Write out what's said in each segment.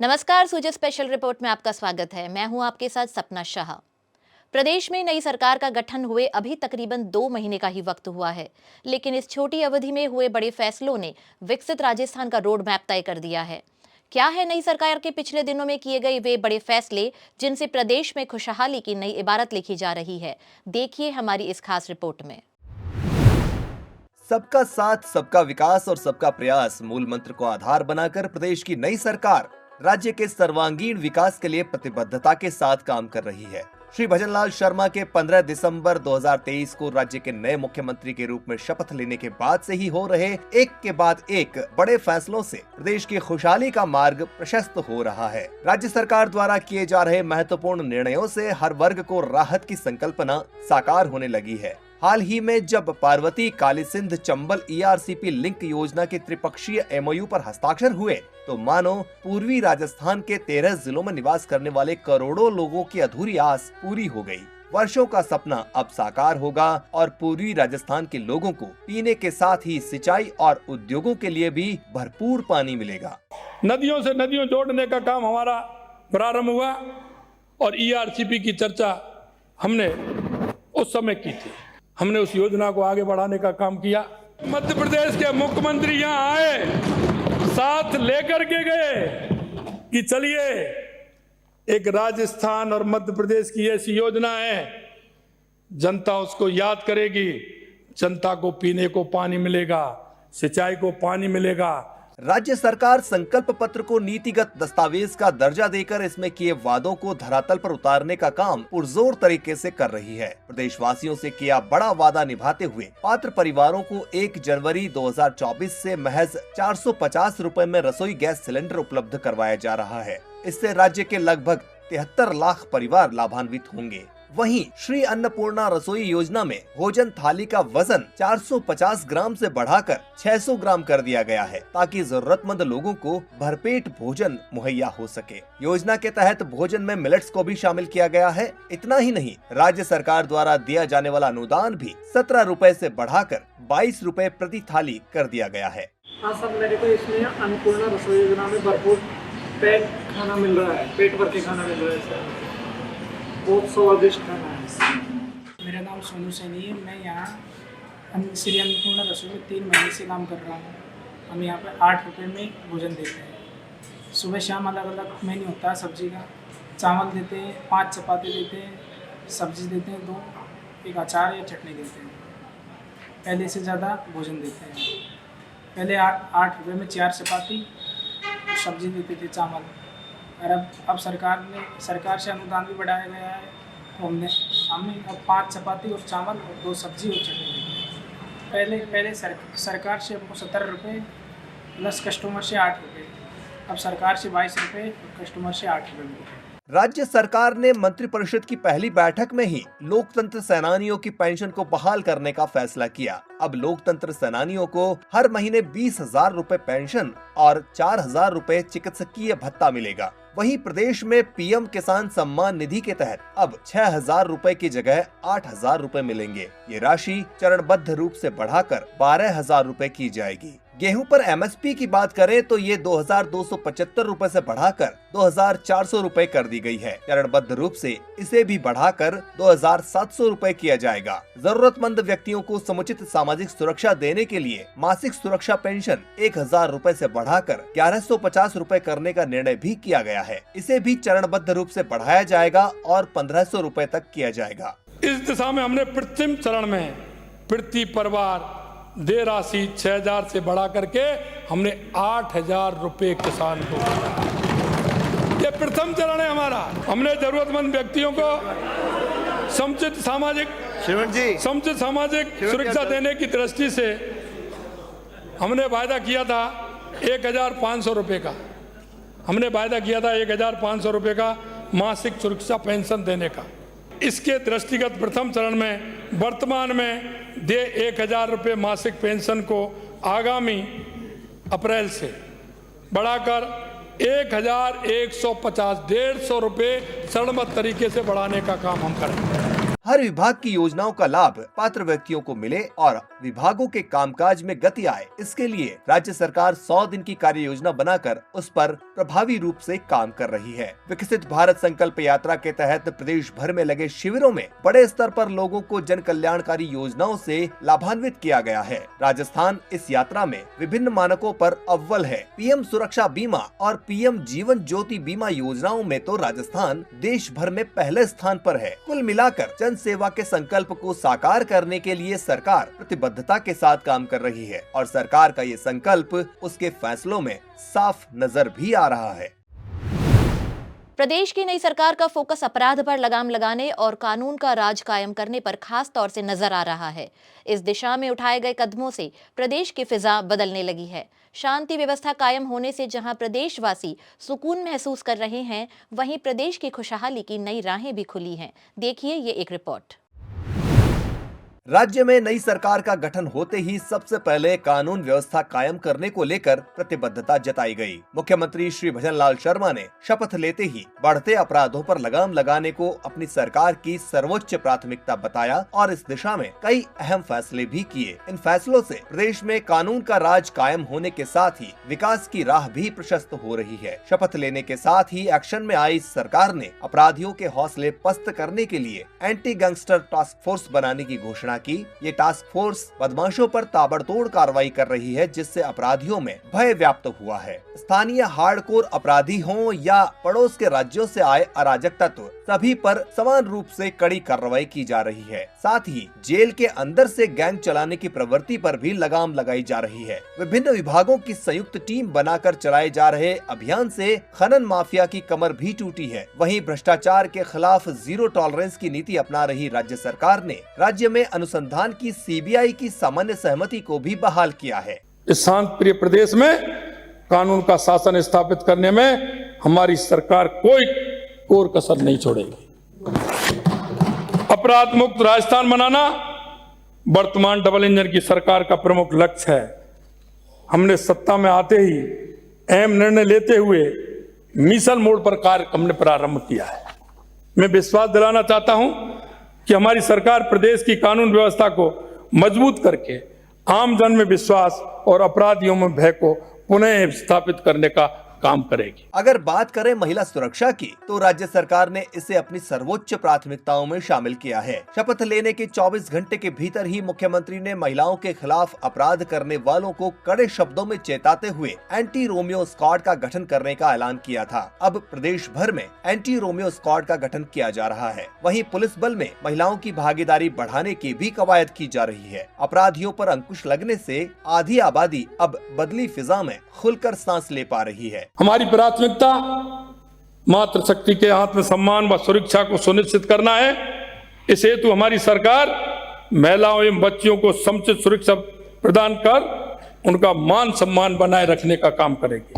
नमस्कार, सूर्य special report में आपका स्वागत है। मैं हूं आपके साथ सपना शाह। प्रदेश में नई सरकार का गठन हुए अभी तकरीबन 2 महीने का ही वक्त हुआ है, लेकिन इस छोटी अवधि में हुए बड़े फैसलों ने विकसित राजस्थान का रोड मैप तय कर दिया है। क्या है नई सरकार के पिछले दिनों में किए गए वे बड़े फैसले जिनसे प्रदेश में खुशहाली की नई इबारत लिखी जा रही है? देखिए हमारी इस खास रिपोर्ट में। सबका साथ, सबका विकास और सबका प्रयास मूल मंत्र को आधार बनाकर प्रदेश की नई सरकार राज्य के सर्वांगीण विकास के लिए प्रतिबद्धता के साथ काम कर रही है। श्री भजनलाल शर्मा के 15 दिसंबर 2023 को राज्य के नए मुख्यमंत्री के रूप में शपथ लेने के बाद से ही हो रहे एक के बाद एक बड़े फैसलों से प्रदेश की खुशहाली का मार्ग प्रशस्त हो रहा है। राज्य सरकार द्वारा किए जा रहे महत्वपूर्ण निर्णयों से हर वर्ग को राहत की संकल्पना साकार होने लगी है। हाल ही में जब पार्वती कालीसिंध चंबल ERCP लिंक योजना के त्रिपक्षीय MOU पर हस्ताक्षर हुए तो मानो पूर्वी राजस्थान के 13 जिलों में निवास करने वाले करोड़ों लोगों की अधूरी आस पूरी हो गई। वर्षों का सपना अब साकार होगा और पूर्वी राजस्थान के लोगों को पीने के साथ ही सिंचाई और उद्योगों के लिए भी भरपूर पानी मिलेगा। नदियों से नदियों जोड़ने का काम हमारा प्रारंभ हुआ और ERCP की चर्चा हमने उस समय की थी। हमने उस योजना को आगे बढ़ाने का काम किया। मध्य प्रदेश के मुख्यमंत्री यहाँ आए, साथ लेकर के गए कि चलिए एक राजस्थान और मध्य प्रदेश की ऐसी योजना है, जनता उसको याद करेगी, जनता को पीने को पानी मिलेगा, सिंचाई को पानी मिलेगा। राज्य सरकार संकल्प पत्र को नीतिगत दस्तावेज का दर्जा देकर इसमें किए वादों को धरातल पर उतारने का काम पुरजोर तरीके से कर रही है। प्रदेशवासियों से किया बड़ा वादा निभाते हुए पात्र परिवारों को 1 जनवरी 2024 से महज 450 रुपए में रसोई गैस सिलेंडर उपलब्ध करवाया जा रहा है। इससे राज्य के लगभग 73 लाख परिवार लाभान्वित होंगे। वहीं श्री अन्नपूर्णा रसोई योजना में भोजन थाली का वजन 450 ग्राम से बढ़ाकर 600 ग्राम कर दिया गया है ताकि जरूरतमंद लोगों को भरपेट भोजन मुहैया हो सके। योजना के तहत भोजन में मिलेट्स को भी शामिल किया गया है। इतना ही नहीं, राज्य सरकार द्वारा दिया जाने वाला अनुदान भी 17 रुपए से बढ़ाकर 22 रुपए प्रति थाली कर दिया गया है। हाँ सर, मेरे को इसमें अन्नपूर्णा रसोई योजना में भरपूर पेट खाना मिल रहा है, पेट भर के खाना मिल रहा है सर, बहुत स्वादिष्ट खाना है। मेरा नाम सोनू सैनी है। मैं यहाँ श्री अन्नपूर्णा रसोई में 3 महीने से काम कर रहा हूँ। हम यहाँ पर 8 रुपये में भोजन देते हैं। सुबह शाम अलग अलग मेन्यू होता है सब्जी का। चावल देते हैं, 5 चपाती देते हैं, सब्जी देते हैं 2, एक अचार या चटनी देते हैं। पहले से ज़्यादा भोजन देते हैं। पहले 8 रुपये में 4 चपाती सब्जी देते थे चावल, और अब सरकार से अनुदान भी बढ़ाया गया है तो हमने अब 5 चपाती और चावल और 2 सब्जी और चटनी देते हैं। पहले सरकार से हमको 17 रुपये प्लस कस्टमर से 8 रुपये, अब सरकार से 22 रुपये और कस्टमर से 8 रुपये मिलते हैं। राज्य सरकार ने मंत्रिपरिषद की पहली बैठक में ही लोकतंत्र सेनानियों की पेंशन को बहाल करने का फैसला किया। अब लोकतंत्र सेनानियों को हर महीने 20,000 रुपए पेंशन और 4,000 रुपए चिकित्सकीय भत्ता मिलेगा। वहीं प्रदेश में PM किसान सम्मान निधि के तहत अब 6,000 रुपए की जगह 8,000 रुपए मिलेंगे। ये राशि चरणबद्ध रूप से बढ़ाकर 12,000 रुपए की जाएगी। गेहूं पर MSP की बात करें तो ये 2,275 रुपए से बढ़ाकर 2,400 रुपए कर दी गई है। चरणबद्ध रूप से इसे भी बढ़ाकर 2,700 रुपए किया जाएगा। जरूरतमंद व्यक्तियों को समुचित सामाजिक सुरक्षा देने के लिए मासिक सुरक्षा पेंशन 1,000 रुपए से बढ़ाकर 1,150 रुपए करने का निर्णय भी किया गया है। इसे भी चरणबद्ध रूप से बढ़ाया जाएगा और 1,500 रुपए तक किया जाएगा। इस दिशा में हमने प्रथम चरण में प्रति परिवार दे राशि 6,000 से बढ़ा करके हमने 8,000 रुपए किसान को दिया। ये प्रथम चरण है हमारा। हमने जरूरतमंद व्यक्तियों को समुचित सामाजिक सुरक्षा देने की दृष्टि से हमने वायदा किया था 1,500 रुपए का। हमने वायदा किया था 1,500 रुपए का मासिक सुरक्षा पेंशन देने का। इसके दृष्टिगत प्रथम चरण में वर्तमान में 1,000 रुपये मासिक पेंशन को आगामी अप्रैल से बढ़ाकर 1,150 150 रुपये चरणबद्ध तरीके से बढ़ाने का काम हम करेंगे। हर विभाग की योजनाओं का लाभ पात्र व्यक्तियों को मिले और विभागों के कामकाज में गति आए, इसके लिए राज्य सरकार 100 दिन की कार्य योजना बनाकर उस पर प्रभावी रूप से काम कर रही है। विकसित भारत संकल्प यात्रा के तहत प्रदेश भर में लगे शिविरों में बड़े स्तर पर लोगों को जन कल्याणकारी योजनाओं से लाभान्वित किया गया है। राजस्थान इस यात्रा में विभिन्न मानकों पर अव्वल है। पीएम सुरक्षा बीमा और पीएम जीवन ज्योति बीमा योजनाओं में तो राजस्थान देश भर में पहले स्थान पर है। कुल मिलाकर जन सेवा के संकल्प को साकार करने के लिए सरकार प्रतिबद्धता के साथ काम कर रही है और सरकार का ये संकल्प उसके फैसलों में साफ नजर भी आ रहा है। प्रदेश की नई सरकार का फोकस अपराध पर लगाम लगाने और कानून का राज कायम करने पर खास तौर से नजर आ रहा है। इस दिशा में उठाए गए कदमों से प्रदेश की फिजा बदलने लगी है। शांति व्यवस्था कायम होने से जहां प्रदेशवासी सुकून महसूस कर रहे हैं, वहीं प्रदेश की खुशहाली की नई राहें भी खुली हैं। देखिए ये एक रिपोर्ट। राज्य में नई सरकार का गठन होते ही सबसे पहले कानून व्यवस्था कायम करने को लेकर प्रतिबद्धता जताई गई। मुख्यमंत्री श्री भजनलाल शर्मा ने शपथ लेते ही बढ़ते अपराधों पर लगाम लगाने को अपनी सरकार की सर्वोच्च प्राथमिकता बताया और इस दिशा में कई अहम फैसले भी किए। इन फैसलों से प्रदेश में कानून का राज कायम होने के साथ ही विकास की राह भी प्रशस्त हो रही है। शपथ लेने के साथ ही एक्शन में आई सरकार ने अपराधियों के हौसले पस्त करने के लिए एंटी गैंगस्टर टास्क फोर्स बनाने की घोषणा की। ये टास्क फोर्स बदमाशों पर ताबड़तोड़ कार्रवाई कर रही है, जिससे अपराधियों में भय व्याप्त हुआ है। स्थानीय हार्डकोर अपराधी हों या पड़ोस के राज्यों से आए अराजक तत्व, सभी पर समान रूप से कड़ी कार्रवाई की जा रही है। साथ ही जेल के अंदर से गैंग चलाने की प्रवृत्ति पर भी लगाम लगाई जा रही है। विभिन्न विभागों की संयुक्त टीम बनाकर चलाए जा रहे अभियान से खनन माफिया की कमर भी टूटी है। वहीं भ्रष्टाचार के खिलाफ जीरो टॉलरेंस की नीति अपना रही राज्य सरकार ने राज्य में अनुसंधान की सीबीआई की सामान्य सहमति को भी बहाल किया है। इस शांत प्रिय प्रदेश में कानून का शासन स्थापित करने में हमारी सरकार कोई कोर कसर नहीं छोड़ेगी। अपराध मुक्त राजस्थान बनाना वर्तमान डबल इंजन की सरकार का प्रमुख लक्ष्य है। हमने सत्ता में आते ही अहम निर्णय लेते हुए मिशन मोड पर कार्य हमने प्रारंभ किया है। मैं विश्वास दिलाना चाहता हूं कि हमारी सरकार प्रदेश की कानून व्यवस्था को मजबूत करके आम जन में विश्वास और अपराधियों में भय को पुनः स्थापित करने का काम करेगी। अगर बात करें महिला सुरक्षा की, तो राज्य सरकार ने इसे अपनी सर्वोच्च प्राथमिकताओं में शामिल किया है। शपथ लेने के 24 घंटे के भीतर ही मुख्यमंत्री ने महिलाओं के खिलाफ अपराध करने वालों को कड़े शब्दों में चेताते हुए एंटी रोमियो स्क्वाड का गठन करने का ऐलान किया था। अब प्रदेश भर में एंटी रोमियो स्क्वाड का गठन किया जा रहा है। वहीं पुलिस बल में महिलाओं की भागीदारी बढ़ाने की भी कवायद की जा रही है। अपराधियों पर अंकुश लगने से आधी आबादी अब बदली फिजा में खुलकर सांस ले पा रही है। हमारी प्राथमिकता मातृशक्ति के आत्मसम्मान व सुरक्षा को सुनिश्चित करना है। इस हेतु हमारी सरकार महिलाओं एवं बच्चियों को समुचित सुरक्षा प्रदान कर उनका मान सम्मान बनाए रखने का काम करेगी।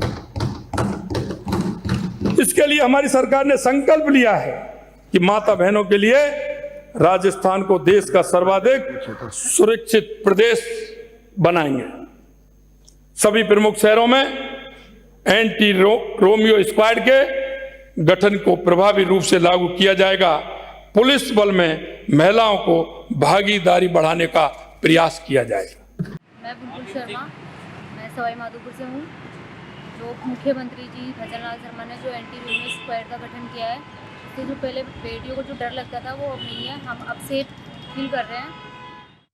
इसके लिए हमारी सरकार ने संकल्प लिया है कि माता बहनों के लिए राजस्थान को देश का सर्वाधिक सुरक्षित प्रदेश बनाएंगे। सभी प्रमुख शहरों में एंटी रोमियो स्क्वाड के गठन को प्रभावी रूप से लागू किया जाएगा। पुलिस बल में महिलाओं को भागीदारी बढ़ाने का प्रयास किया जाएगा। मैं बुलबुल शर्मा, मैं सवाई माधोपुर से हूँ। जो मुख्यमंत्री जी भजनलाल शर्मा ने जो एंटी रोमियो स्क्वाड का गठन किया है, उससे जो पहले बेटियों को जो डर लगता था वो अब नहीं है। हम अब सेफ फील कर रहे हैं।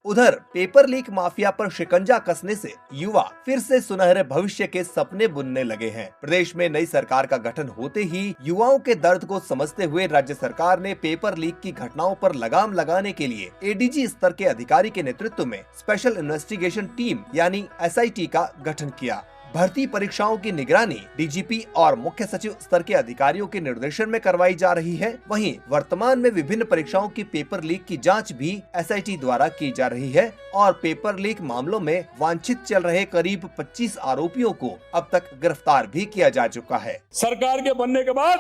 उधर पेपर लीक माफिया पर शिकंजा कसने से युवा फिर से सुनहरे भविष्य के सपने बुनने लगे हैं। प्रदेश में नई सरकार का गठन होते ही युवाओं के दर्द को समझते हुए राज्य सरकार ने पेपर लीक की घटनाओं पर लगाम लगाने के लिए एडीजी स्तर के अधिकारी के नेतृत्व में स्पेशल इन्वेस्टिगेशन टीम यानी SIT का गठन किया। भर्ती परीक्षाओं की निगरानी डीजीपी और मुख्य सचिव स्तर के अधिकारियों के निर्देशन में करवाई जा रही है। वहीं वर्तमान में विभिन्न परीक्षाओं की पेपर लीक की जांच भी SIT द्वारा की जा रही है और पेपर लीक मामलों में वांछित चल रहे करीब 25 आरोपियों को अब तक गिरफ्तार भी किया जा चुका है। सरकार के बनने के बाद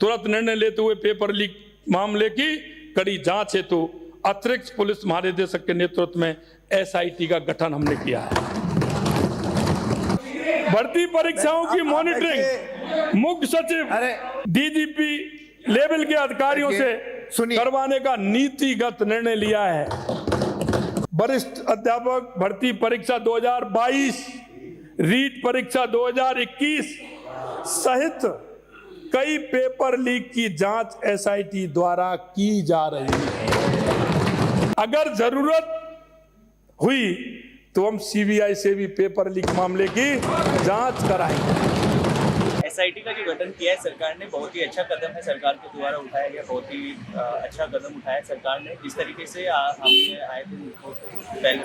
तुरंत निर्णय लेते हुए पेपर लीक मामले की कड़ी जांच हेतु अतिरिक्त पुलिस महानिदेशक के नेतृत्व में SIT का गठन हमने किया है। भर्ती परीक्षाओं की मॉनिटरिंग मुख्य सचिव DGP लेवल के अधिकारियों से सुनिए। करवाने का नीतिगत निर्णय लिया है। वरिष्ठ अध्यापक भर्ती परीक्षा 2022, रीट परीक्षा 2021 सहित कई पेपर लीक की जांच एसआईटी द्वारा की जा रही है। अगर जरूरत हुई तो हम सीबीआई से भी पेपर लीक मामले की जांच कराएंगे। एसआईटी का जो गठन किया है सरकार ने, बहुत ही अच्छा कदम है सरकार के द्वारा उठाया गया, बहुत ही अच्छा कदम उठाया सरकार ने। जिस तरीके से हमने आए दिन पहले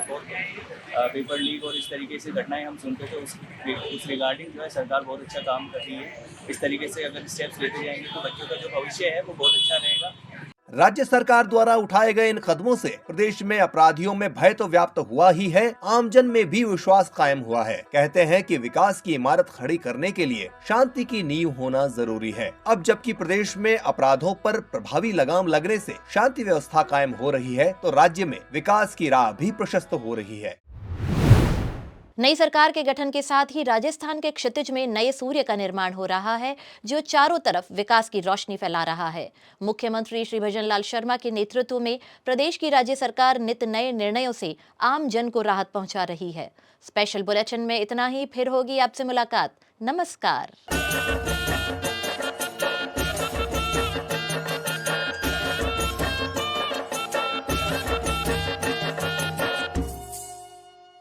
पेपर लीक और इस तरीके से घटनाएं हम सुनते थे, उस रिगार्डिंग जो है सरकार बहुत अच्छा काम कर रही है। इस तरीके से अगर स्टेप्स लेते जाएंगे तो बच्चों का जो भविष्य है वो बहुत अच्छा रहेगा। राज्य सरकार द्वारा उठाए गए इन कदमों से प्रदेश में अपराधियों में भय तो व्याप्त हुआ ही है, आमजन में भी विश्वास कायम हुआ है। कहते हैं कि विकास की इमारत खड़ी करने के लिए शांति की नींव होना जरूरी है। अब जबकि प्रदेश में अपराधों पर प्रभावी लगाम लगने से शांति व्यवस्था कायम हो रही है, तो राज्य में विकास की राह भी प्रशस्त हो रही है। नई सरकार के गठन के साथ ही राजस्थान के क्षितिज में नए सूर्य का निर्माण हो रहा है, जो चारों तरफ विकास की रोशनी फैला रहा है। मुख्यमंत्री श्री भजनलाल शर्मा के नेतृत्व में प्रदेश की राज्य सरकार नित नए निर्णयों से आम जन को राहत पहुंचा रही है। स्पेशल बुलेटिन में इतना ही, फिर होगी आपसे मुलाकात। नमस्कार।